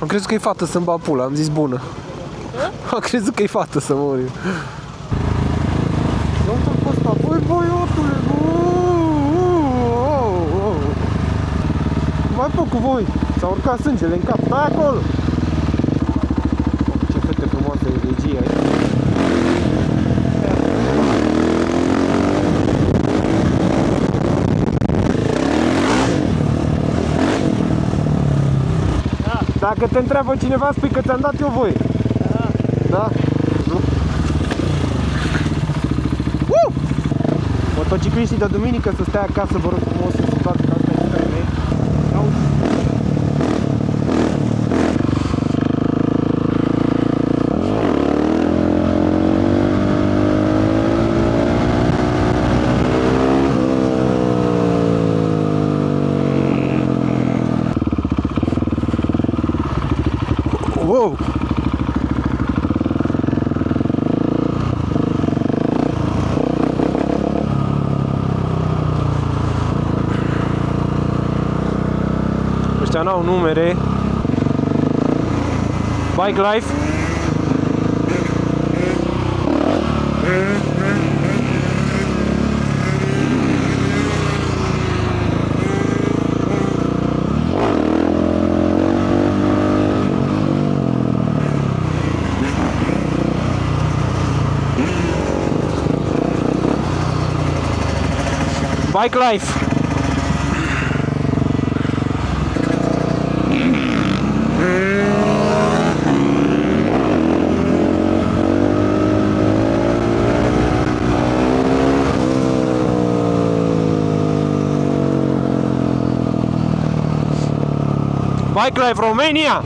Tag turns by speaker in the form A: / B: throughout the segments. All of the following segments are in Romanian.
A: Am crezut că e fată să-mi bag pula, am zis bună. Am crezut că e fată să mor eu. Uite-l pe ăsta, băi băiatule, mai pe cu voi, s-a urcat sângele în cap, stai acolo! Ce fete frumoasă e regia aici. Dacă te întreabă cineva, spui că ți-am dat eu voie. Da? Motocicliștii de duminică să stea acasă, vă rog frumos, în situația asta extreme. Wow! Ăștia n-au numere. Bike Life. Bike Life. Bike Life Romania.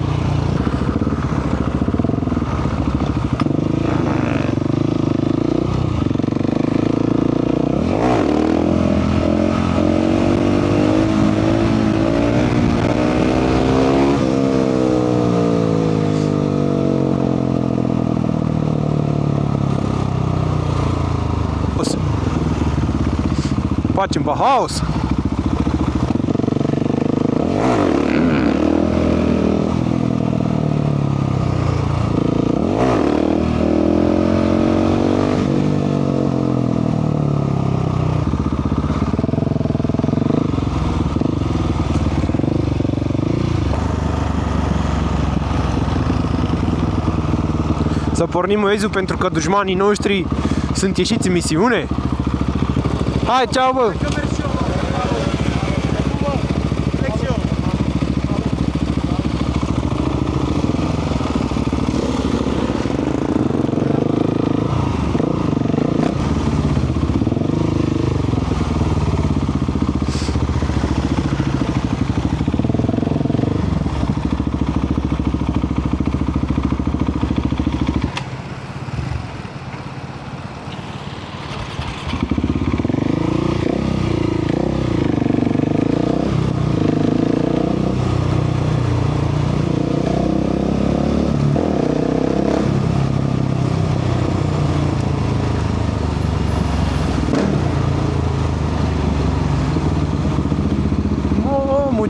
A: Facem Bauhaus. Să pornim Waze-ul pentru că dușmanii noștri sunt ieșiți în misiune. Hai, ceau, bă!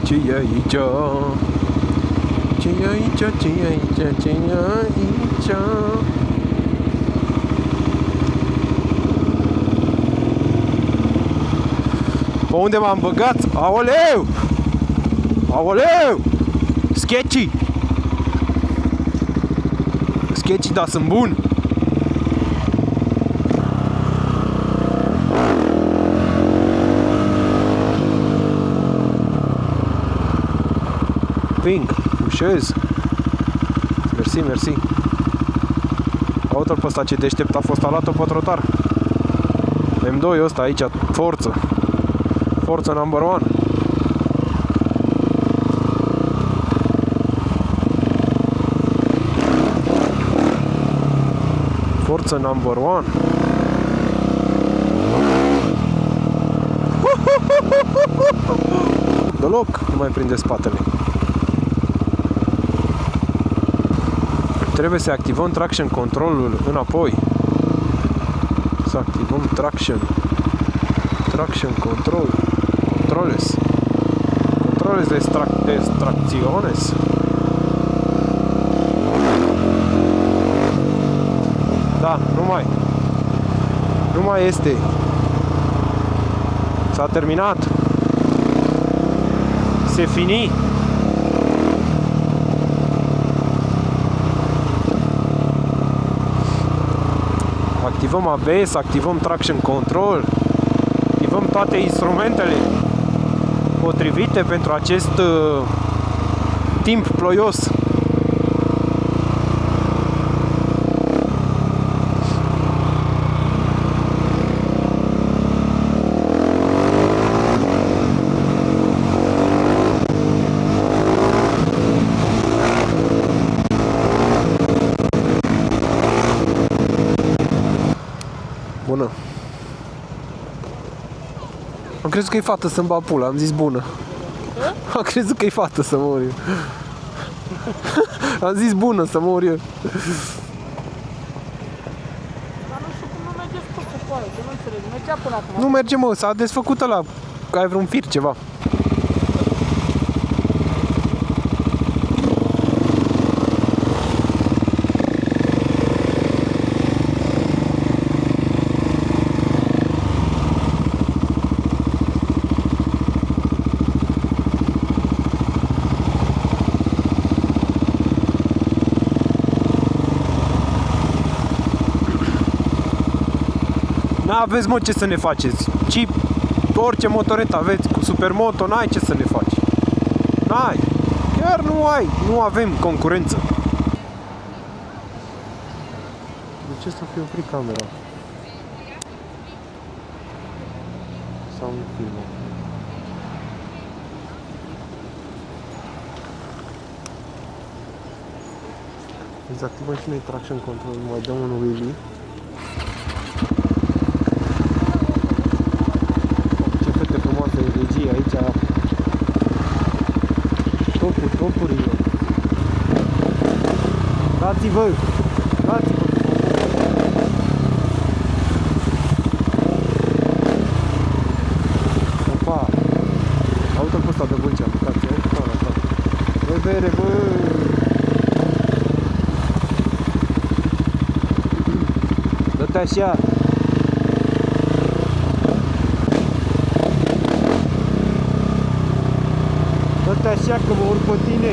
A: Ce e aici? Ce e aici? Ce e aici? Ce e aici? Pe unde m-am băgat? Aoleu! Aoleu! Sketchy! Sketchy, dar sunt bun! Ping, ușez. Mersi, mersi. Auto-l pe ăsta ce deștept a fost alat-o pe trotar. M2 ăsta aici, forță. Forță number one. Forță number one. Deloc nu mai prinde spatele. Trebuie să activăm traction controlul înapoi. Să activăm traction control. Controles de extracciones. mai este. S-a terminat. Se fini. Activăm ABS, activăm traction control, activăm toate instrumentele potrivite pentru acest timp ploios. Bună. Am crezut că e fată să-mi bag pula, am zis bună. Am crezut că e fată să mor eu. Am zis bună să mor eu.
B: Dar nu știu cum nu merge cu foaie, că nu înțeleg. Mergea până acum.
A: Nu merge, mă, s-a desfăcut ăla. Că ai vreun fir, ceva. N-aveți, mă, ce să ne faceți. Ci orice motoretă aveți cu Supermoto, n-ai ce să ne faci. N-ai. Chiar nu ai. Nu avem concurență. De ce să fie oprit camera? Sau un film? Dezactivăm și noi traction control, mai dăm un wheelie. Regie aici, topurile. Dați-vă! Dați-vă! Opa! Auto-l pe ăsta de Vâlcea, uitați, auto-l ăsta. Băi, bere, bă! Dă-te așa! Dă-te așa că mă urc pe tine.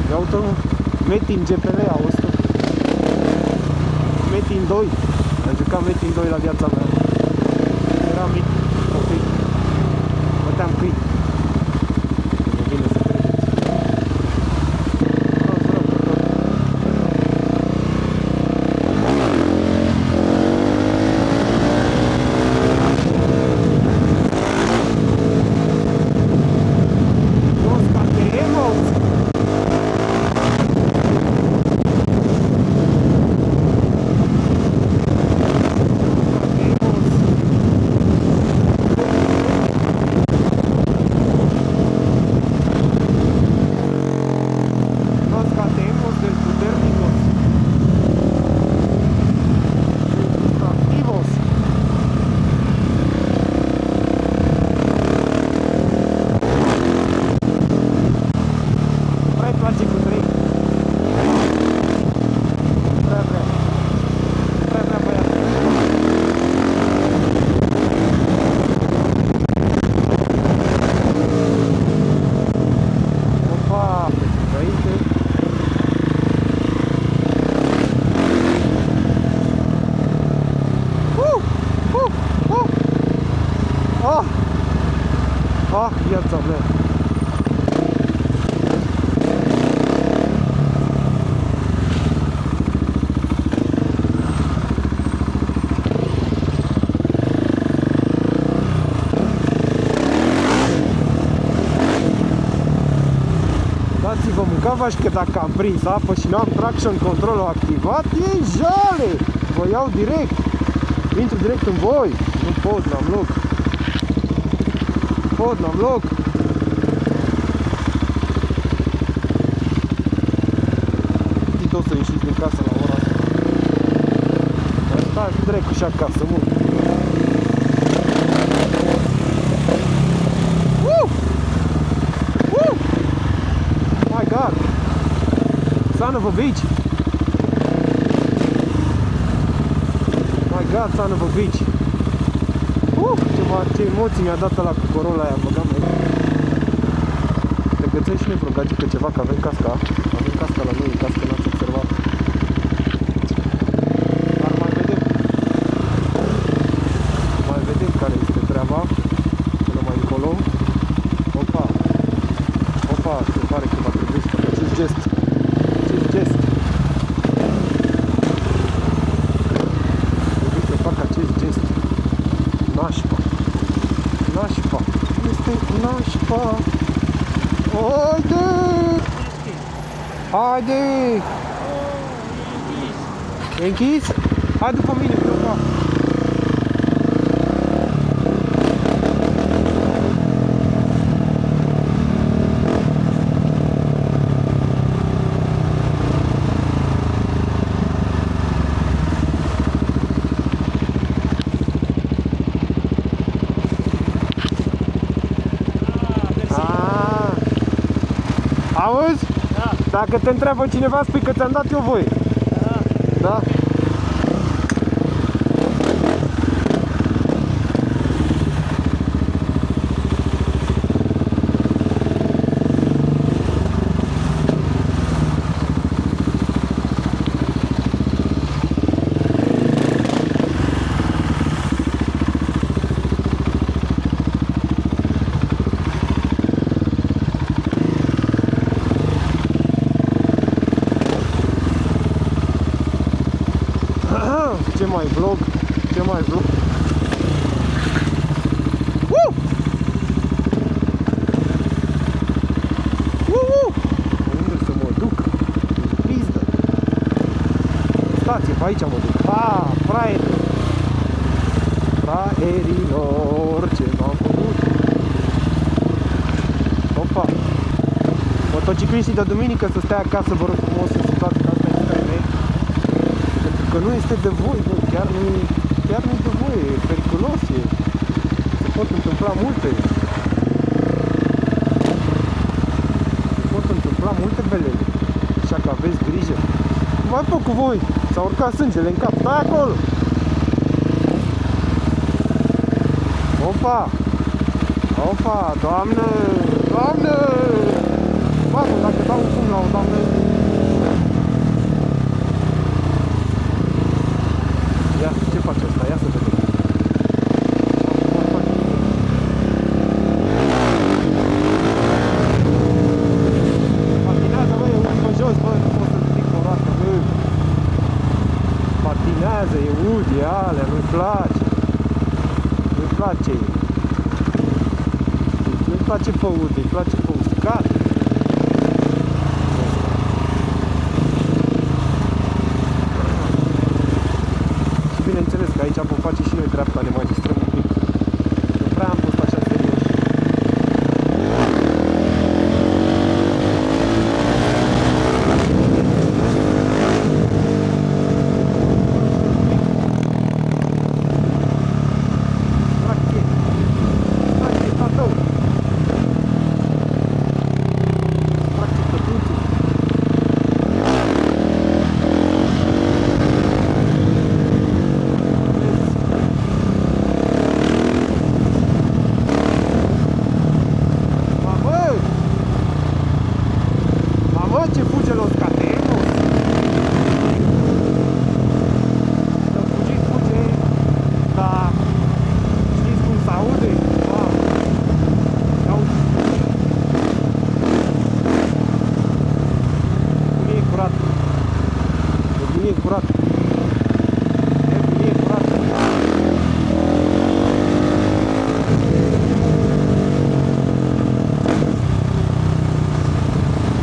A: Ia uite-l, mă. Metin GPL, auzi tu? Metin 2. Am jucat Metin 2 la viața mea. Era mic, copii. Băteam câini. Mă vine să credeți. Ah, viața mea! Dați-vă mâncava și că dacă am prins apă și n-am traction control activat, e jale! Vă iau direct! Intru direct în voi! Nu pot, n-am loc! N-am loc! Știți o să ieșiți din casă la ora asta. Stai dracu și acasă, mă! My God! son of a bitch! My God, son of a bitch! Ce emoții mi-a dat ăla cu Corolla aia, băgam aici. Te găsești și noi vreo gagică ceva, că avem casca. Avem casca la noi, în cască n-ați observat. Dar mai vedem. Mai vedem care este treaba. Până mai încolo. Opa! Opa, se pare că va trebui să fac acest gest. Acest gest. Trebuie să fac acest gest. Nașpa. Nașpa. Este nașpa. Haide! Haide! E închis? Hai după mine, Cleopa. Auzi?
B: Da.
A: Dacă te întreabă cineva, spui că ți-am dat eu voie.
B: Da.
A: Da? Ce mai vlog? Ce mai vlog? Unde să mă duc? Pizdă! Stație, pe aici mă duc. Fraieri! Fraierilor, ce m-am făcut? Opa! Motocicliștii de duminică să stea acasă, vă rog frumos, în situații ca asta extreme. Că nu este de voie, bă, chiar nu e de voie, e periculos, se pot întâmpla multe. Se pot întâmpla multe belele, așa că aveți grijă. Mai pe cu voi, s-a urcat sângele în cap, stai acolo! Opa! Opa, doamnă! Doamnă! Mamă, dacă dau un pumn la o doamnă... Ia, ce face asta? Ia să vedem. Patinează, bă, e ud pe jos, bă, nu pot să ridic o rată, bă. Patinează, e ud, e alea, nu-i place. Nu-i place. Nu-i place pe ud, îi place pe uscat. Bineînțeles că aici vom face și noi dreapta, ne mai distrăm un pic. Nu prea am fost așa serios. Practic, tatău! Practic, tătuțul! Ce fuge los catenos? Să fuge, dar știți cum s-aude? Nebunie curată. Nebunie curată. Nebunie curată.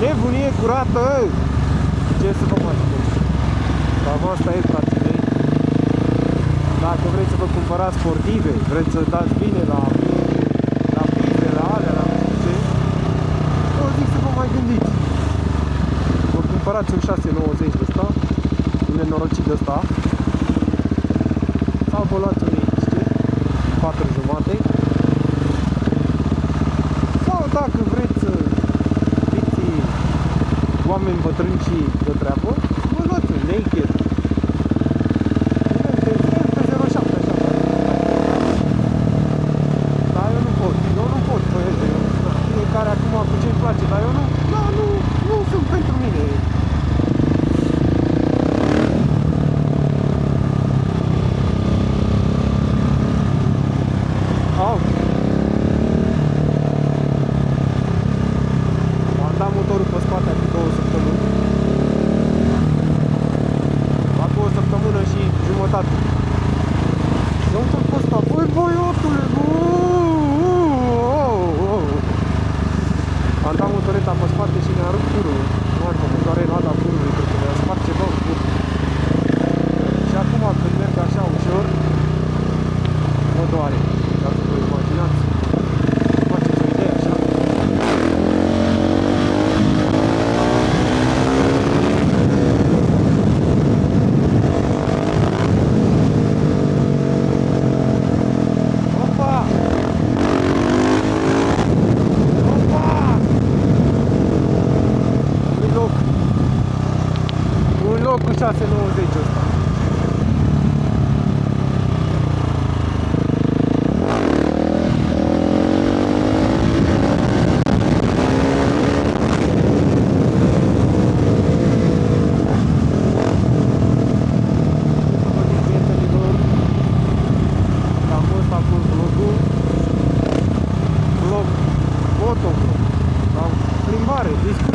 A: Nebunie curată! Ce să vă mai spun? Cam asta e, frații mei. Dacă vreți să vă cumpărați sportive, vreți să dați bine la piste, la alea, la nu știu ce, eu zic să vă mai gândiți. Vă cumpărați un 690 de ăsta, un nenorocit de ăsta, sau vă luați un XC, 4,5, sau dacă vreți să fiți oameni bătrâni și de treabă, vă luați un naked. Pe 07 așa. Dar eu nu pot, băieți, fiecare acum cu ce-i place, dar eu nu sunt pentru mine. Au. Am dat motorul pe spate acum 2 săptămâni. La 2 săptămână și jumătate. Eu uite-l pe ăsta, băi băiatule, am dat motoreta pe spate și ne-a rupt curul. Nu am cum, doar e roada curului, pentru că mi-a spart ceva în cur. Și acum când merg așa ușor, mă doare. Ca să vă imaginați. Faceți o idee așa. Opa! Un loc cu 690 ăsta. Cam ăsta a fost vlogul. Vlog, motovlog sau plimbare, discuție.